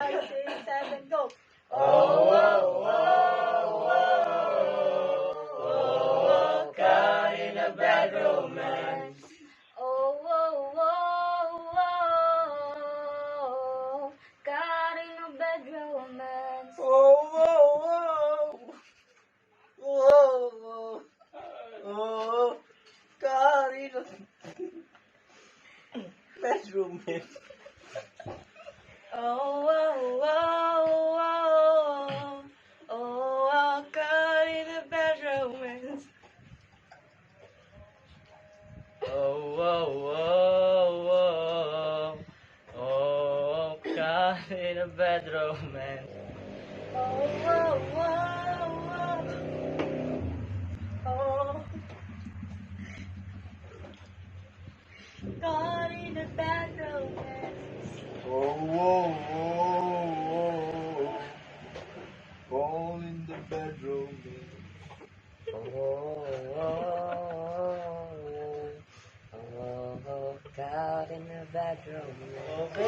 5, 6, 7, go! Oh, oh, oh, oh, oh, caught in a bad romance. Oh, oh, oh, oh, caught in a bad romance. Oh, oh, oh, oh, oh, caught in a bad romance. Oh, oh, oh, oh, oh, caught in a bad romance. Oh, oh, oh, oh, oh, caught in a bad romance. Oh, oh, oh, oh, caught in a bad romance. Oh, oh, oh, oh, all in the bedroom. Oh, oh, oh, caught in a bad romance. Oh,